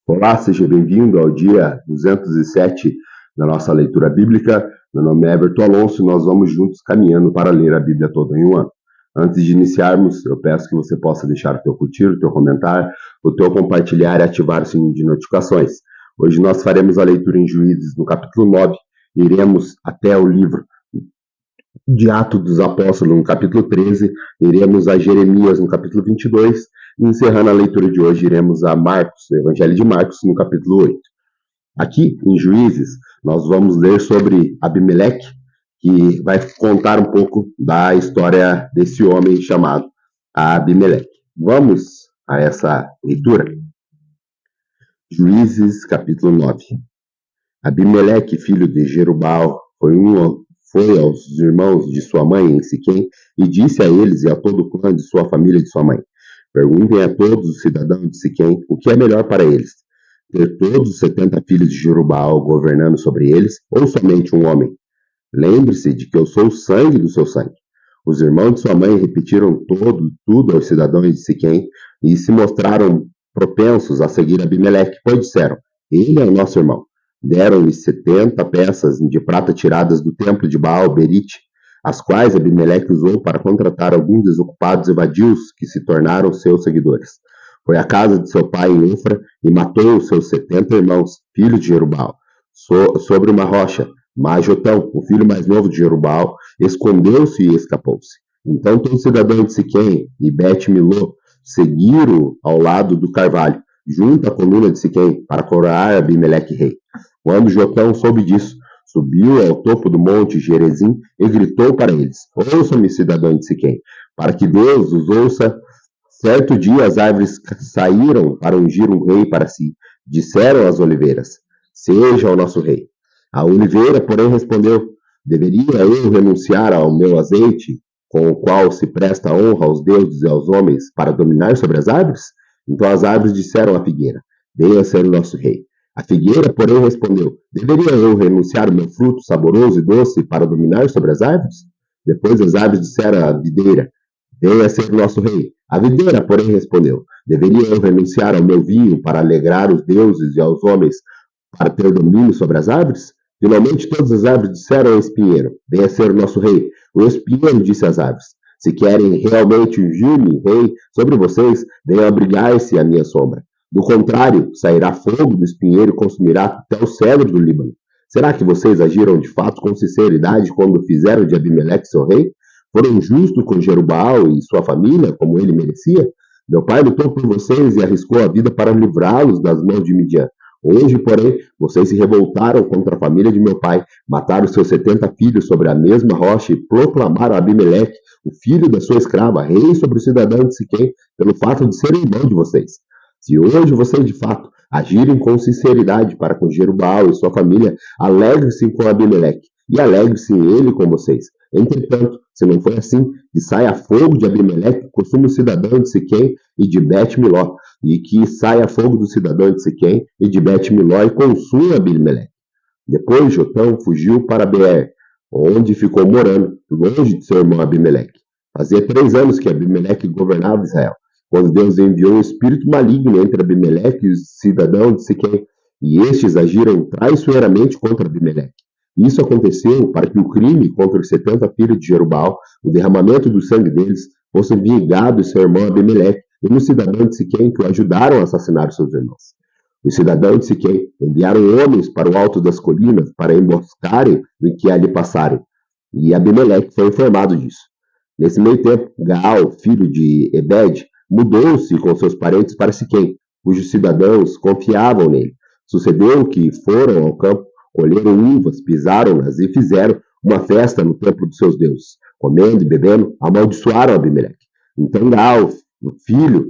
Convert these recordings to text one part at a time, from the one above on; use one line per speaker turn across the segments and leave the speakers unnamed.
Olá, seja bem-vindo ao dia 207 da nossa leitura bíblica. Meu nome é Everton Alonso e nós vamos juntos caminhando para ler a Bíblia toda em um ano. Antes de iniciarmos, eu peço que você possa deixar o teu curtir, o teu comentar, o teu compartilhar e ativar o sininho de notificações. Hoje nós faremos a leitura em Juízes no capítulo 9 e iremos até o livro de Atos dos Apóstolos, no capítulo 13, iremos a Jeremias, no capítulo 22, e encerrando a leitura de hoje, iremos a Marcos, o Evangelho de Marcos, no capítulo 8. Aqui, em Juízes, nós vamos ler sobre Abimeleque, que vai contar um pouco da história desse homem chamado Abimeleque. Vamos a essa leitura? Juízes, capítulo 9. Abimeleque, filho de Jerubbaal, foi aos irmãos de sua mãe em Siquém e disse a eles e a todo o clã de sua família e de sua mãe: perguntem a todos os cidadãos de Siquém o que é melhor para eles, ter todos os 70 filhos de Jerubbaal governando sobre eles, ou somente um homem. Lembre-se de que eu sou o sangue do seu sangue. Os irmãos de sua mãe repetiram tudo aos cidadãos de Siquém e se mostraram propensos a seguir Abimeleque, pois disseram: ele é o nosso irmão. Deram-lhe 70 peças de prata tiradas do templo de Baal-Berite, as quais Abimeleque usou para contratar alguns desocupados e vadios que se tornaram seus seguidores. Foi à casa de seu pai em Ofra e matou os seus 70 irmãos, filhos de Jerubbaal, sobre uma rocha. Mas Jotão, o filho mais novo de Jerubbaal, escondeu-se e escapou-se. Então todo cidadão de Siquém e Bet-Milô seguiram ao lado do carvalho, junto à coluna de Siquém, para coroar Abimeleque rei. Quando Jotão soube disso, subiu ao topo do monte Gerezim e gritou para eles: ouçam-me, cidadãos de Siquém, para que Deus os ouça. Certo dia as árvores saíram para ungir um rei para si. Disseram as oliveiras: seja o nosso rei. A oliveira, porém, respondeu: deveria eu renunciar ao meu azeite, com o qual se presta honra aos deuses e aos homens, para dominar sobre as árvores? Então as árvores disseram à figueira: venha ser o nosso rei. A figueira, porém, respondeu: deveria eu renunciar ao meu fruto saboroso e doce para dominar sobre as árvores? Depois as árvores disseram à videira: venha ser o nosso rei. A videira, porém, respondeu: deveria eu renunciar ao meu vinho para alegrar os deuses e aos homens, para ter domínio sobre as árvores? Finalmente todas as árvores disseram ao espinheiro: venha ser o nosso rei. O espinheiro disse às árvores: se querem realmente ungir-me rei sobre vocês, venham abrigar-se à minha sombra. Do contrário, sairá fogo do espinheiro e consumirá até o cedro do Líbano. Será que vocês agiram de fato com sinceridade quando fizeram de Abimeleque seu rei? Foram justos com Jerubbaal e sua família, como ele merecia? Meu pai lutou por vocês e arriscou a vida para livrá-los das mãos de Midian. Hoje, porém, vocês se revoltaram contra a família de meu pai, mataram seus 70 filhos sobre a mesma rocha e proclamaram Abimeleque, o filho da sua escrava, rei sobre o cidadão de Siquém, pelo fato de ser irmão de vocês. Se hoje vocês, de fato, agirem com sinceridade para com Jerubbaal e sua família, alegre-se com Abimeleque, e alegre-se ele com vocês. Entretanto, se não for assim, que saia fogo de Abimeleque, consuma o cidadão de Siquém e de Bet-Miló, e que saia fogo do cidadão de Siquém e de Bet-Miló e consuma Abimeleque. Depois Jotão fugiu para Beer, onde ficou morando, longe de seu irmão Abimeleque. Fazia 3 anos que Abimeleque governava Israel, quando Deus enviou um espírito maligno entre Abimeleque e os cidadãos de Siquém, e estes agiram traiçoeiramente contra Abimeleque. Isso aconteceu para que o crime contra os 70 filhos de Jerubbaal, o derramamento do sangue deles, fosse vingado em seu irmão Abimeleque e nos cidadãos de Siquém que o ajudaram a assassinar seus irmãos. Os cidadãos de Siquém enviaram homens para o alto das colinas para emboscarem o que ali passarem, e Abimeleque foi informado disso. Nesse meio tempo, Gaal, filho de Ebed, mudou-se com seus parentes para Siquém, cujos cidadãos confiavam nele. Sucedeu que foram ao campo, colheram uvas, pisaram-nas e fizeram uma festa no templo dos seus deuses. Comendo e bebendo, amaldiçoaram Abimeleque. Então Gaal, o filho,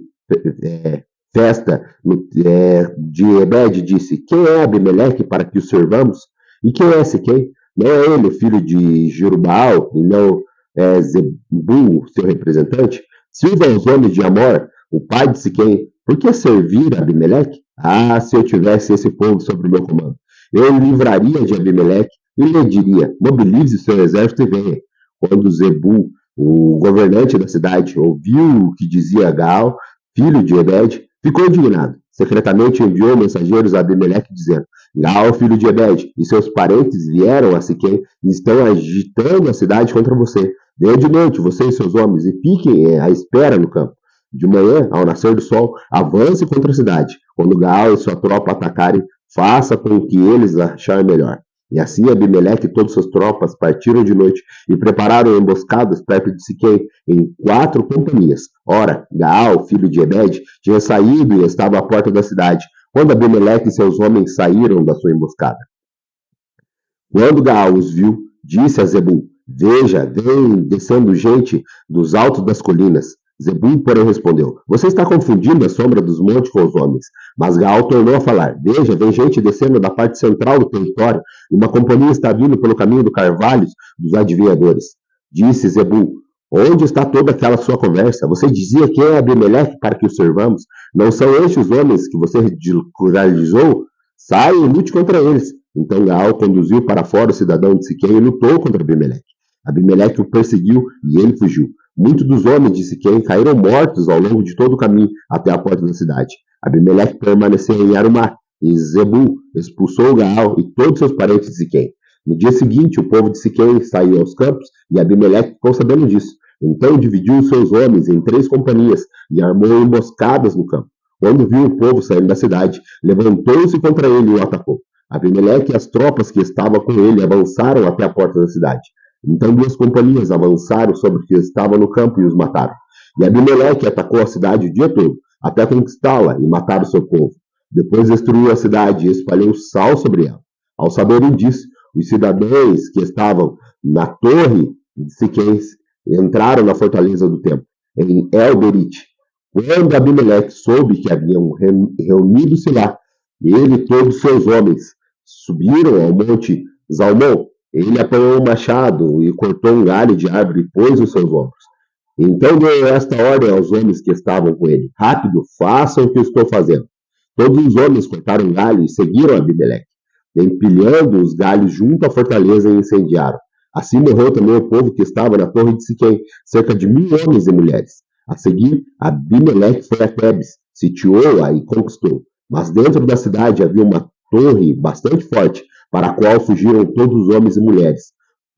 de Ebed, disse: quem é Abimeleque para que o servamos? E quem é Siquém? Não é ele o filho de Jerubbaal, e não é Zebu, seu representante? Sirva aos homens de Amor, o pai de Siquém. Por que servir a Abimeleque? Ah, se eu tivesse esse povo sob o meu comando, eu livraria de Abimeleque e lhe diria: mobilize seu exército e venha. Quando Zebu, o governante da cidade, ouviu o que dizia Gaal, filho de Ebed, Ficou indignado. Secretamente enviou mensageiros a Abimeleque, dizendo: Gaal, filho de Ebed, e seus parentes vieram a Siquém e estão agitando a cidade contra você. Venha de noite, você e seus homens, e fiquem à espera no campo. De manhã, ao nascer do sol, avance contra a cidade. Quando Gaal e sua tropa atacarem, faça com o que eles acharem melhor. E assim Abimeleque e todas suas tropas partiram de noite e prepararam emboscadas perto de Siquém, em 4 companhias. Ora, Gaal, filho de Ebed, tinha saído e estava à porta da cidade, quando Abimeleque e seus homens saíram da sua emboscada. Quando Gaal os viu, disse a Zebul: Veja, vem descendo gente dos altos das colinas. Zebul, porém, respondeu: Você está confundindo a sombra dos montes com os homens. Mas Gaal tornou a falar: Veja, vem gente descendo da parte central do território, e uma companhia está vindo pelo caminho do Carvalho dos adivinhadores. Disse Zebul: Onde está toda aquela sua conversa? Você dizia que é Abimeleque para que o servamos? Não são estes os homens que você ridicularizou? Saia e lute contra eles. Então Gaal conduziu para fora o cidadão de Siquém e lutou contra Abimeleque. Abimeleque o perseguiu e ele fugiu. Muitos dos homens de Siquém caíram mortos ao longo de todo o caminho até a porta da cidade. Abimeleque permaneceu em Arumá, e Zebul expulsou Gaal e todos seus parentes de Siquém. No dia seguinte, o povo de Siquém saiu aos campos e Abimeleque ficou sabendo disso. Então dividiu os seus homens em 3 companhias e armou emboscadas no campo. Quando viu o povo saindo da cidade, levantou-se contra ele e o atacou. Abimeleque e as tropas que estavam com ele avançaram até a porta da cidade. Então 2 companhias avançaram sobre os que estavam no campo e os mataram. E Abimeleque atacou a cidade o dia todo, até conquistá-la e matar o seu povo. Depois destruiu a cidade e espalhou sal sobre ela. Ao saberem disso, os cidadãos que estavam na torre de Siquém entraram na fortaleza do templo, em El-Berite. Quando Abimeleque soube que haviam reunido-se lá, ele e todos seus homens subiram ao monte Zalmon. Ele apanhou um machado e cortou um galho de árvore e pôs nos seus ombros. Então deu esta ordem aos homens que estavam com ele: Rápido, façam o que eu estou fazendo. Todos os homens cortaram galho e seguiram Abimeleque, empilhando os galhos junto à fortaleza e incendiaram. Assim morreu também o povo que estava na torre de Siquém, cerca de 1.000 homens e mulheres. A seguir, Abimeleque foi a Tebes, sitiou-a e conquistou. Mas dentro da cidade havia uma torre bastante forte, para a qual fugiram todos os homens e mulheres.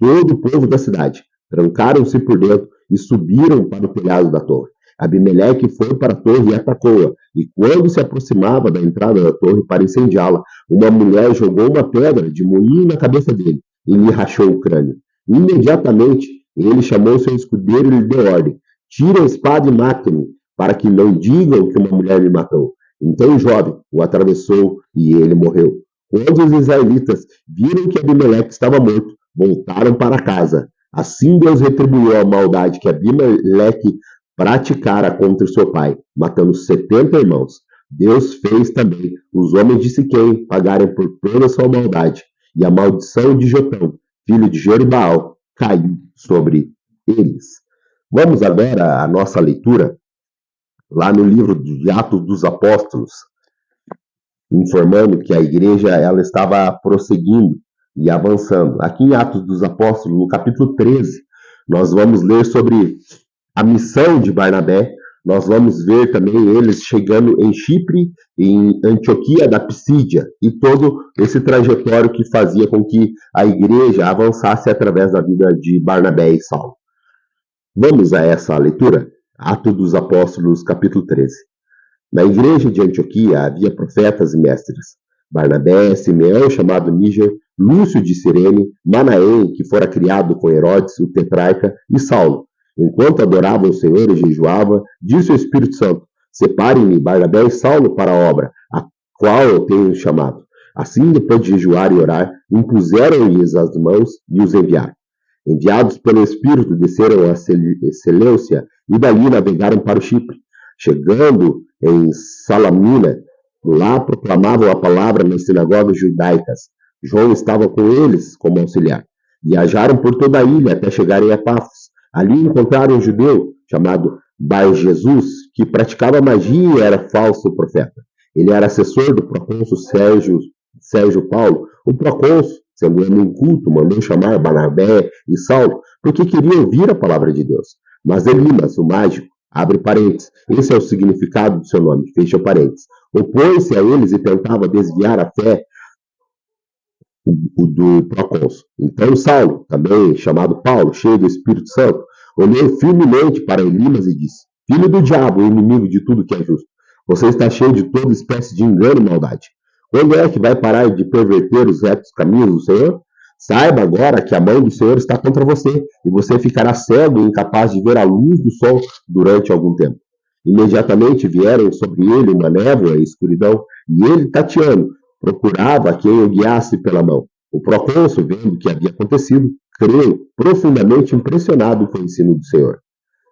Todo o povo da cidade trancaram-se por dentro e subiram para o telhado da torre. Abimeleque foi para a torre e atacou-a, e quando se aproximava da entrada da torre para incendiá-la, uma mulher jogou uma pedra de moinho na cabeça dele e lhe rachou o crânio. Imediatamente, ele chamou seu escudeiro e lhe deu ordem: Tire a espada e mate-me, para que não digam que uma mulher me matou. Então o jovem o atravessou e ele morreu. Quando os israelitas viram que Abimeleque estava morto, voltaram para casa. Assim Deus retribuiu a maldade que Abimeleque praticara contra seu pai, matando 70 irmãos. Deus fez também os homens de Siquém pagarem por toda a sua maldade, e a maldição de Jotão, filho de Jerubbaal, caiu sobre eles. Vamos agora à nossa leitura, lá no livro de Atos dos Apóstolos, informando que a igreja ela estava prosseguindo e avançando. Aqui em Atos dos Apóstolos, no capítulo 13, nós vamos ler sobre a missão de Barnabé. Nós vamos ver também eles chegando em Chipre, em Antioquia da Pisídia, e todo esse trajetório que fazia com que a igreja avançasse através da vida de Barnabé e Saulo. Vamos a essa leitura? Atos dos Apóstolos, capítulo 13. Na igreja de Antioquia havia profetas e mestres: Barnabé, Simeão, chamado Níger, Lúcio de Cirene, Manaém, que fora criado com Herodes, o tetrarca, e Saulo. Enquanto adoravam o Senhor e jejuava, disse o Espírito Santo: Separem-me Barnabé e Saulo para a obra, a qual eu tenho chamado. Assim, depois de jejuar e orar, impuseram-lhes as mãos e os enviaram. Enviados pelo Espírito, desceram a Seleucia e dali navegaram para o Chipre. Chegando em Salamina, lá proclamavam a palavra nas sinagogas judaicas. João estava com eles como auxiliar. Viajaram por toda a ilha até chegarem a Pafos. Ali encontraram um judeu chamado Bar-Jesus, que praticava magia e era falso profeta. Ele era assessor do procônsul Sérgio Paulo. O procônsul, sendo homem inculto, mandou chamar Barnabé e Saulo, porque queria ouvir a palavra de Deus. Mas Elimas, o mágico, Abre parênteses. Esse é o significado do seu nome, fecha parênteses. Opôs-se a eles e tentava desviar a fé do procônsul. Então Saulo, também chamado Paulo, cheio do Espírito Santo, olhou firmemente para Elimas e disse: Filho do diabo, inimigo de tudo que é justo, você está cheio de toda espécie de engano e maldade. Quando é que vai parar de perverter os retos caminhos do Senhor? Saiba agora que a mão do Senhor está contra você, e você ficará cego e incapaz de ver a luz do sol durante algum tempo. Imediatamente vieram sobre ele uma névoa e escuridão, e ele, tateando, procurava quem o guiasse pela mão. O procônsul, vendo o que havia acontecido, creu, profundamente impressionado com o ensino do Senhor.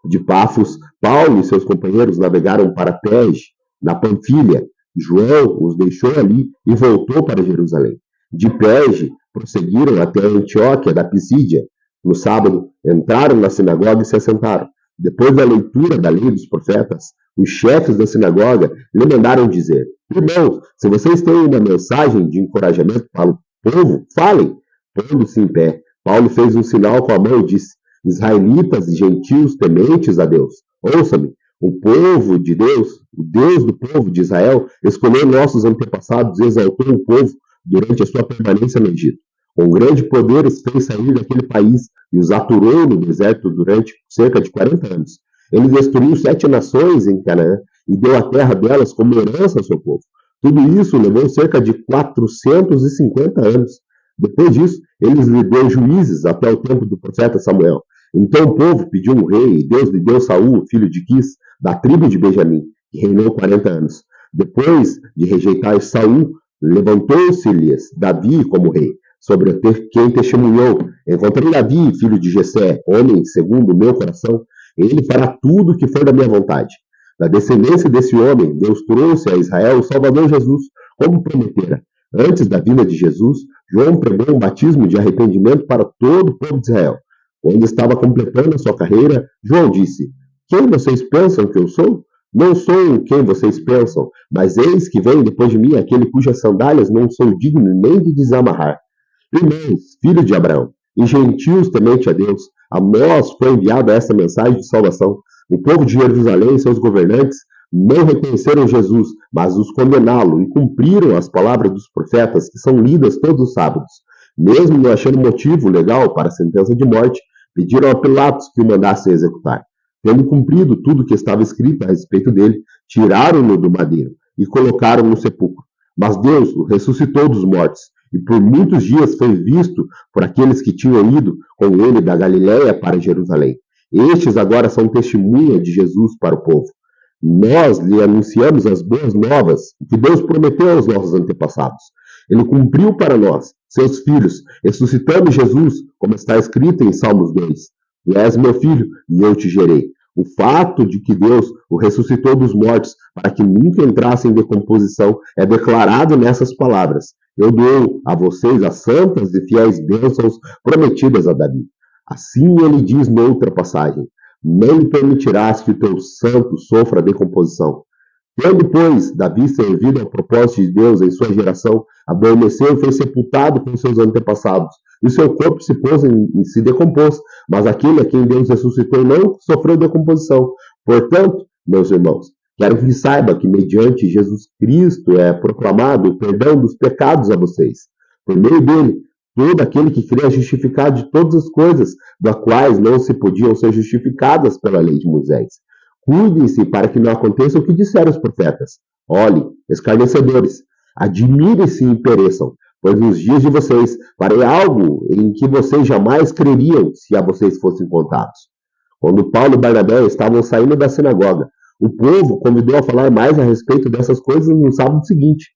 De Pafos, Paulo e seus companheiros navegaram para Perge, na Panfilha. João os deixou ali e voltou para Jerusalém. De Perge, prosseguiram até a Antioquia da Pisídia. No sábado, entraram na sinagoga e se assentaram. Depois da leitura da lei dos profetas, os chefes da sinagoga lhe mandaram dizer: Irmãos, se vocês têm uma mensagem de encorajamento para o povo, falem. Pondo-se em pé, Paulo fez um sinal com a mão e disse: Israelitas e gentios tementes a Deus, ouça-me. O povo de Deus, o Deus do povo de Israel, escolheu nossos antepassados e exaltou o povo durante a sua permanência no Egito. Com grande poder os fez sair daquele país e os aturou no deserto durante cerca de 40 anos. Ele destruiu 7 nações em Canaã e deu a terra delas como herança ao seu povo. Tudo isso levou cerca de 450 anos. Depois disso, eles lhe deu juízes até o tempo do profeta Samuel. Então o povo pediu um rei, e Deus lhe deu Saul, filho de Quis, da tribo de Benjamim, que reinou 40 anos. Depois de rejeitar Saul, levantou-se-lhes Davi como rei, sobre quem testemunhou: Encontrei Davi, filho de Jessé, homem segundo o meu coração, ele fará tudo o que for da minha vontade. Da descendência desse homem, Deus trouxe a Israel o Salvador Jesus, como prometera. Antes da vinda de Jesus, João pregou um batismo de arrependimento para todo o povo de Israel. Quando estava completando a sua carreira, João disse: Quem vocês pensam que eu sou? Não sou quem vocês pensam, mas eis que vem depois de mim aquele cujas sandálias não sou digno nem de desamarrar. Irmãos, filhos de Abraão, e gentios temente a Deus, a nós foi enviada essa mensagem de salvação. O povo de Jerusalém e seus governantes não reconheceram Jesus, mas os condenaram e cumpriram as palavras dos profetas que são lidas todos os sábados. Mesmo não achando motivo legal para a sentença de morte, pediram a Pilatos que o mandasse executar. Tendo cumprido tudo o que estava escrito a respeito dele, tiraram-no do madeiro e colocaram no sepulcro. Mas Deus o ressuscitou dos mortos, e por muitos dias foi visto por aqueles que tinham ido com ele da Galiléia para Jerusalém. Estes agora são testemunha de Jesus para o povo. Nós lhe anunciamos as boas novas que Deus prometeu aos nossos antepassados. Ele cumpriu para nós, seus filhos, ressuscitando Jesus, como está escrito em Salmos 2. Tu és meu filho, e eu te gerei. O fato de que Deus o ressuscitou dos mortos para que nunca entrasse em decomposição é declarado nessas palavras: Eu dou a vocês as santas e fiéis bênçãos prometidas a Davi. Assim ele diz noutra passagem: Não lhe permitirás que o teu santo sofra decomposição. Tendo, pois, Davi servido ao propósito de Deus em sua geração, adormeceu e foi sepultado com seus antepassados. E seu corpo se decompôs, mas aquele a quem Deus ressuscitou não sofreu decomposição. Portanto, meus irmãos, quero que saiba que mediante Jesus Cristo é proclamado o perdão dos pecados a vocês. Por meio dele, todo aquele que crê é justificado de todas as coisas, das quais não se podiam ser justificadas pela lei de Moisés. Cuidem-se para que não aconteça o que disseram os profetas. Olhem, escarnecedores, admirem-se e pereçam, pois nos dias de vocês farei algo em que vocês jamais creriam se a vocês fossem contados. Quando Paulo e Barnabé estavam saindo da sinagoga, o povo convidou a falar mais a respeito dessas coisas no sábado seguinte.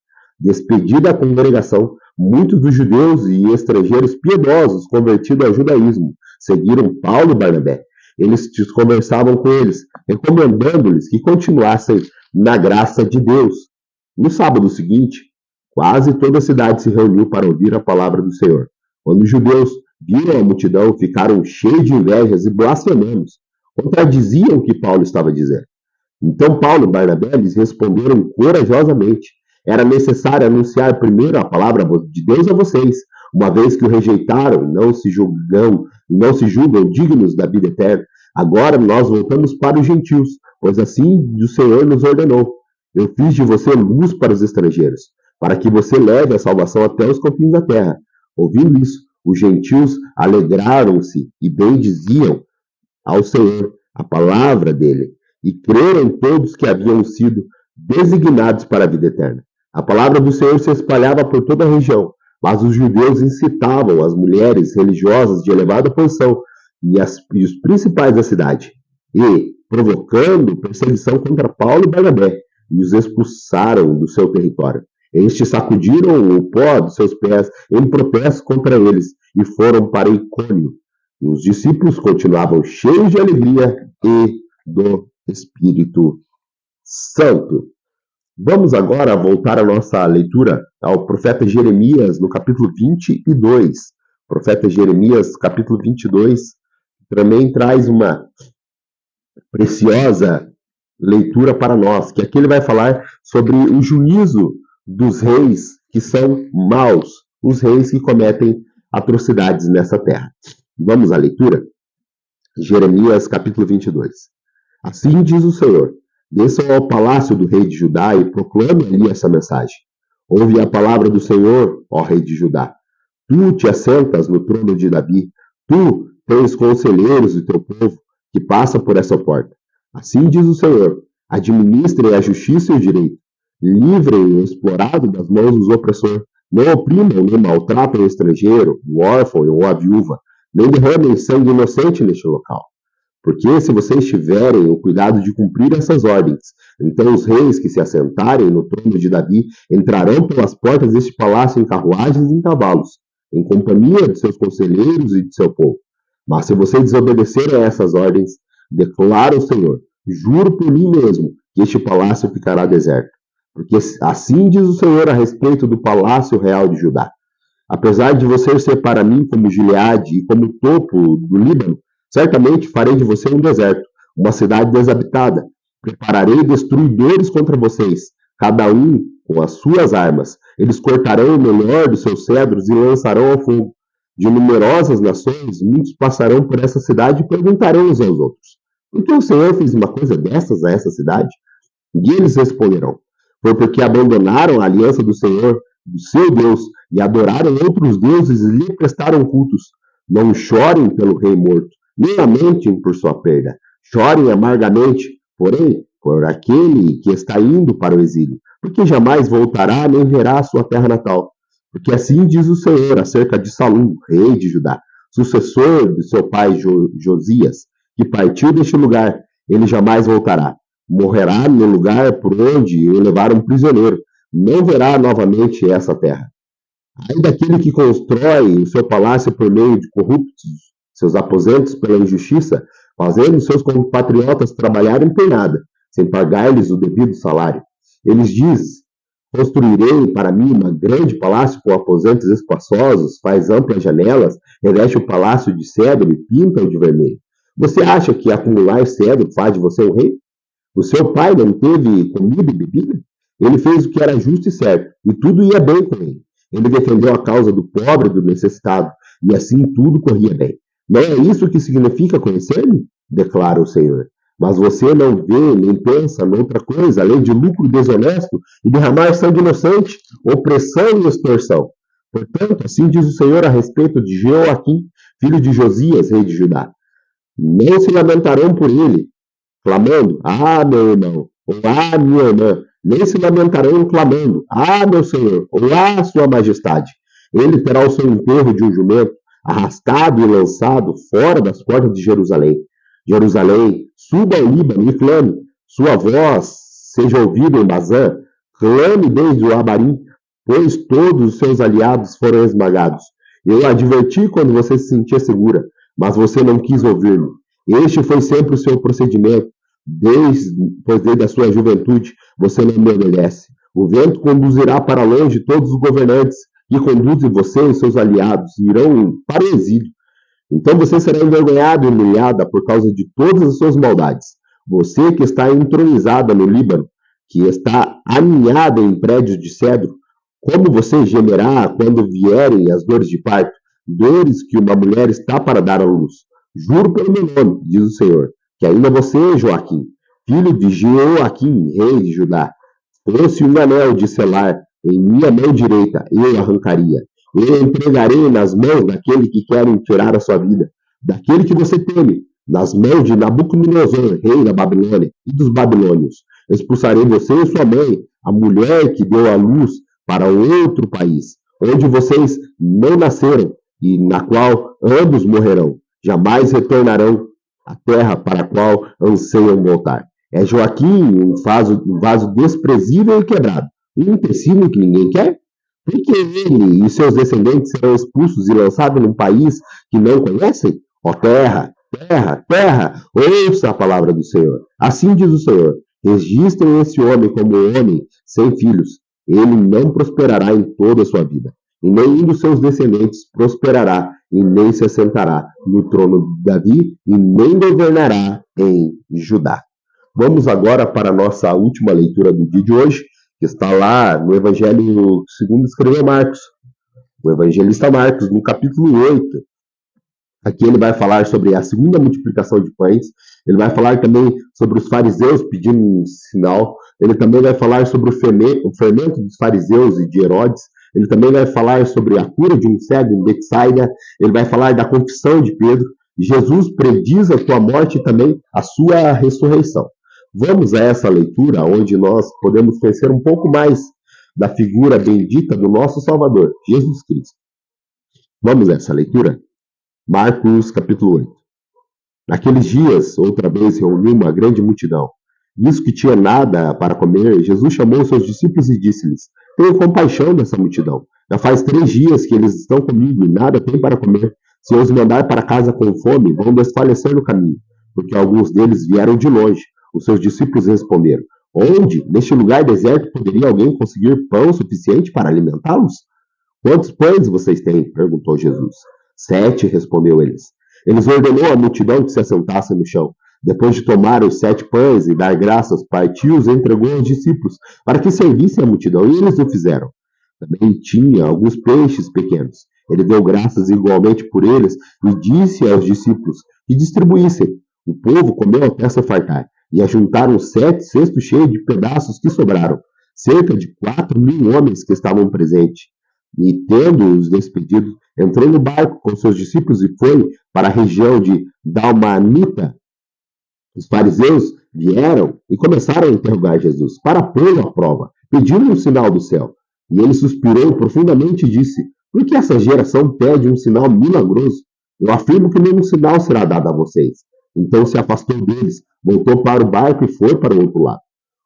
Despedida a congregação, muitos dos judeus e estrangeiros piedosos convertidos ao judaísmo seguiram Paulo e Barnabé. Eles conversavam com eles, recomendando-lhes que continuassem na graça de Deus. No sábado seguinte, quase toda a cidade se reuniu para ouvir a palavra do Senhor. Quando os judeus viram a multidão, ficaram cheios de invejas e blasfemando, contradiziam o que Paulo estava dizendo. Então Paulo e Barnabé lhes responderam corajosamente: era necessário anunciar primeiro a palavra de Deus a vocês, uma vez que o rejeitaram e não se julgam dignos da vida eterna. Agora nós voltamos para os gentios, pois assim o Senhor nos ordenou. Eu fiz de você luz para os estrangeiros, para que você leve a salvação até os confins da terra. Ouvindo isso, os gentios alegraram-se e bendiziam ao Senhor a palavra dele, e creram todos que haviam sido designados para a vida eterna. A palavra do Senhor se espalhava por toda a região, mas os judeus incitavam as mulheres religiosas de elevada posição e os principais da cidade, e provocando perseguição contra Paulo e Barnabé, e os expulsaram do seu território. Estes sacudiram o pó dos seus pés em protesto contra eles e foram para Icônio. E os discípulos continuavam cheios de alegria e do Espírito Santo. Vamos agora voltar a nossa leitura ao profeta Jeremias, no capítulo 22. O profeta Jeremias, capítulo 22, também traz uma preciosa leitura para nós, que aqui ele vai falar sobre o juízo dos reis que são maus, os reis que cometem atrocidades nessa terra. Vamos à leitura? Jeremias, capítulo 22. Assim diz o Senhor: desçam ao palácio do rei de Judá e proclame ali essa mensagem. Ouve a palavra do Senhor, ó rei de Judá. Tu te assentas no trono de Davi, tu tens conselheiros do teu povo que passa por essa porta. Assim diz o Senhor: administrem a justiça e o direito, livrem o explorado das mãos dos opressores, não oprimam nem maltratem o estrangeiro, o órfão ou a viúva, nem derramem sangue inocente neste local. Porque se vocês tiverem o cuidado de cumprir essas ordens, então os reis que se assentarem no trono de Davi entrarão pelas portas deste palácio em carruagens e em cavalos, em companhia de seus conselheiros e de seu povo. Mas se vocês desobedecerem a essas ordens, declara o Senhor: juro por mim mesmo que este palácio ficará deserto. Porque assim diz o Senhor a respeito do palácio real de Judá. Apesar de você ser para mim como Gileade e como o topo do Líbano, certamente farei de você um deserto, uma cidade desabitada. Prepararei destruidores contra vocês, cada um com as suas armas. Eles cortarão o melhor dos seus cedros e lançarão ao fogo. De numerosas nações, muitos passarão por essa cidade e perguntarão uns aos outros: por que o Senhor fez uma coisa dessas a essa cidade? E eles responderão: foi porque abandonaram a aliança do Senhor, do seu Deus, e adoraram outros deuses e lhe prestaram cultos. Não chorem pelo rei morto, nem lamentem por sua perda. Chorem amargamente, porém, por aquele que está indo para o exílio, porque jamais voltará nem verá a sua terra natal. Porque assim diz o Senhor acerca de Salum, rei de Judá, sucessor de seu pai Josias, que partiu deste lugar, ele jamais voltará. Morrerá no lugar por onde o levaram prisioneiro. Não verá novamente essa terra. Ai daquele que constrói o seu palácio por meio de corruptos, seus aposentos pela injustiça, fazendo seus compatriotas trabalharem por nada, sem pagar-lhes o devido salário. Eles dizem: construirei para mim um grande palácio com aposentos espaçosos, faz amplas janelas, reveste o palácio de cedro e pinta-o de vermelho. Você acha que acumular cedro faz de você um rei? O seu pai não teve comida e bebida? Ele fez o que era justo e certo, e tudo ia bem com ele. Ele defendeu a causa do pobre e do necessitado, e assim tudo corria bem. Não é isso que significa conhecer-me? Declara o Senhor. Mas você não vê nem pensa noutra coisa, além de lucro desonesto e derramar sangue inocente, opressão e extorsão. Portanto, assim diz o Senhor a respeito de Jeoaquim, filho de Josias, rei de Judá. Não se lamentarão por ele, clamando: ah, meu irmão, ou ah, minha irmã. Nem se lamentarão clamando: ah, meu Senhor, ou ah, sua majestade. Ele terá o seu enterro de um jumento, arrastado e lançado fora das portas de Jerusalém. Jerusalém, suba ao Líbano e clame, sua voz seja ouvida em Bazã, clame desde o Abarim, pois todos os seus aliados foram esmagados. Eu adverti quando você se sentia segura, mas você não quis ouvir-me. Este foi sempre o seu procedimento, pois desde a sua juventude você não me obedece. O vento conduzirá para longe todos os governantes que conduzem você e seus aliados, e irão para o exílio. Então você será envergonhado e humilhada por causa de todas as suas maldades. Você que está entronizada no Líbano, que está aninhada em prédios de cedro, como você gemerá quando vierem as dores de parto, dores que uma mulher está para dar à luz. Juro pelo meu nome, diz o Senhor, que ainda você, Joaquim, filho de Jeoaquim, rei de Judá, fosse um anel de selar em minha mão direita, eu arrancaria. Eu entregarei nas mãos daquele que querem tirar a sua vida, daquele que você teme, nas mãos de Nabucodonosor, rei da Babilônia e dos babilônios. Expulsarei você e sua mãe, a mulher que deu à luz, para outro país, onde vocês não nasceram e na qual ambos morrerão. Jamais retornarão à terra para a qual anseiam voltar. É Joaquim, um vaso desprezível e quebrado, um tecido que ninguém quer, porque ele e seus descendentes serão expulsos e lançados num país que não conhecem? Ó terra, terra, terra, ouça a palavra do Senhor. Assim diz o Senhor, registrem esse homem como homem sem filhos. Ele não prosperará em toda a sua vida, e nenhum dos seus descendentes prosperará, e nem se assentará no trono de Davi, e nem governará em Judá. Vamos agora para a nossa última leitura do dia de hoje, que está lá no Evangelho segundo escreveu Marcos, o evangelista Marcos, no capítulo 8. Aqui ele vai falar sobre a segunda multiplicação de pães, ele vai falar também sobre os fariseus pedindo um sinal, ele também vai falar sobre o fermento dos fariseus e de Herodes, ele também vai falar sobre a cura de um cego em Betsaida, ele vai falar da confissão de Pedro. Jesus prediz a sua morte e também a sua ressurreição. Vamos a essa leitura, onde nós podemos conhecer um pouco mais da figura bendita do nosso Salvador, Jesus Cristo. Vamos a essa leitura? Marcos, capítulo 8. Naqueles dias, outra vez reuniu uma grande multidão. Visto que tinha nada para comer, Jesus chamou seus discípulos e disse-lhes: Tenho compaixão dessa multidão. Já faz 3 dias que eles estão comigo e nada têm para comer. Se eu os mandar para casa com fome, vão desfalecer no caminho, porque alguns deles vieram de longe. Os seus discípulos responderam: Onde, neste lugar deserto, poderia alguém conseguir pão suficiente para alimentá-los? Quantos pães vocês têm? Perguntou Jesus. 7, respondeu eles. Eles ordenou à multidão que se assentasse no chão. Depois de tomar os 7 pães e dar graças, partiu-os e entregou aos discípulos, para que servissem a multidão, e eles o fizeram. Também tinha alguns peixes pequenos. Ele deu graças igualmente por eles e disse aos discípulos que distribuíssem. O povo comeu até se fartar, e ajuntaram 7 cestos cheios de pedaços que sobraram, cerca de 4.000 homens que estavam presentes. E tendo-os despedido, entrou no barco com seus discípulos e foi para a região de Dalmanita. Os fariseus vieram e começaram a interrogar Jesus para pô-lo à prova, pedindo um sinal do céu. E ele suspirou profundamente e disse: Por que essa geração pede um sinal milagroso? Eu afirmo que nenhum sinal será dado a vocês. Então se afastou deles, voltou para o barco e foi para o outro lado.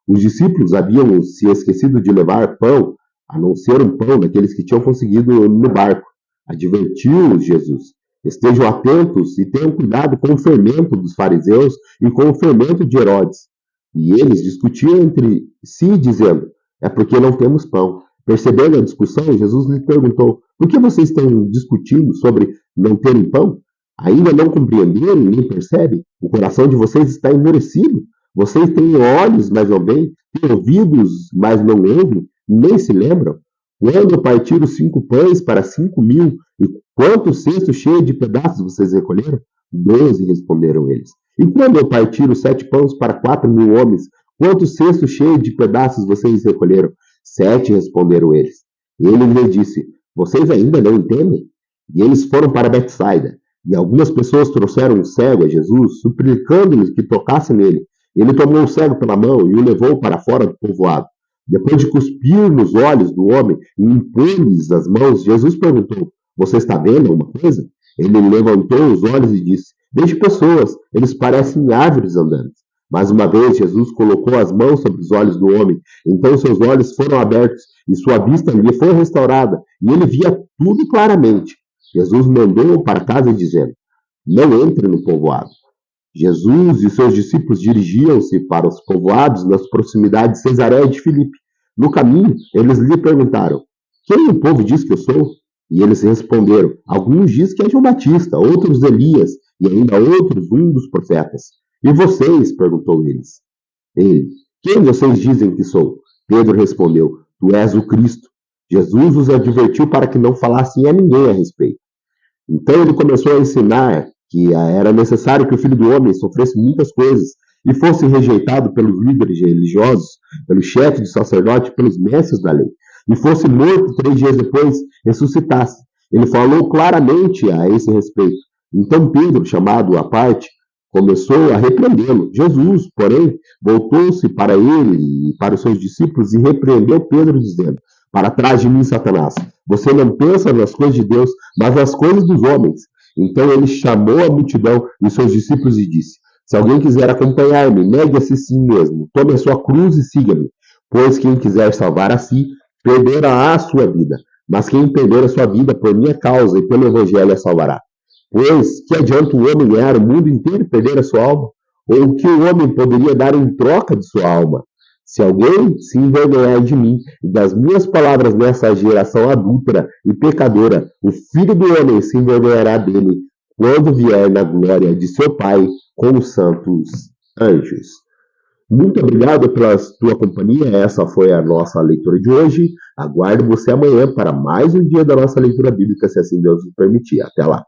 Os discípulos haviam se esquecido de levar pão, a não ser um pão daqueles que tinham conseguido no barco. Advertiu-os Jesus: Estejam atentos e tenham cuidado com o fermento dos fariseus e com o fermento de Herodes. E eles discutiam entre si, dizendo: É porque não temos pão. Percebendo a discussão, Jesus lhes perguntou: Por que vocês estão discutindo sobre não terem pão? Ainda não compreenderam e nem percebem? O coração de vocês está endurecido. Vocês têm olhos, mas não veem, têm ouvidos, mas não ouvem, nem se lembram. Quando eu partir os 5 pães para 5.000, e quantos cestos cheios de pedaços vocês recolheram? 12, responderam eles. E quando eu partir os 7 pães para 4.000 homens, quantos cestos cheios de pedaços vocês recolheram? 7, responderam eles. E ele lhe disse: Vocês ainda não entendem? E eles foram para Betsaida. E algumas pessoas trouxeram um cego a Jesus, suplicando-lhe que tocasse nele. Ele tomou o cego pela mão e o levou para fora do povoado. Depois de cuspir nos olhos do homem e impor-lhes as mãos, Jesus perguntou: Você está vendo alguma coisa? Ele levantou os olhos e disse: Vejo pessoas, eles parecem árvores andando. Mais uma vez, Jesus colocou as mãos sobre os olhos do homem. Então seus olhos foram abertos e sua vista lhe foi restaurada. E ele via tudo claramente. Jesus mandou-o para casa dizendo: Não entre no povoado. Jesus e seus discípulos dirigiam-se para os povoados nas proximidades de Cesareia de Filipe. No caminho, eles lhe perguntaram: Quem o povo diz que eu sou? E eles responderam: Alguns dizem que é João Batista, outros Elias, e ainda outros um dos profetas. E vocês? Perguntou ele: Quem vocês dizem que sou? Pedro respondeu: Tu és o Cristo. Jesus os advertiu para que não falassem a ninguém a respeito. Então ele começou a ensinar que era necessário que o Filho do Homem sofresse muitas coisas e fosse rejeitado pelos líderes religiosos, pelo chefe de sacerdote, pelos mestres da lei, e fosse morto 3 dias depois, ressuscitasse. Ele falou claramente a esse respeito. Então Pedro, chamado à parte, começou a repreendê-lo. Jesus, porém, voltou-se para ele e para os seus discípulos e repreendeu Pedro, dizendo: para trás de mim, Satanás, você não pensa nas coisas de Deus, mas nas coisas dos homens. Então ele chamou a multidão e os seus discípulos e disse: se alguém quiser acompanhar-me, negue-se a si mesmo, tome a sua cruz e siga-me. Pois quem quiser salvar a si, perderá a sua vida. Mas quem perder a sua vida por minha causa e pelo evangelho a salvará. Pois que adianta o homem ganhar o mundo inteiro e perder a sua alma? Ou o que o homem poderia dar em troca de sua alma? Se alguém se envergonhar de mim e das minhas palavras nessa geração adúltera e pecadora, o Filho do Homem se envergonhará dele quando vier na glória de seu Pai com os santos anjos. Muito obrigado pela tua companhia. Essa foi a nossa leitura de hoje. Aguardo você amanhã para mais um dia da nossa leitura bíblica, se assim Deus nos permitir. Até lá.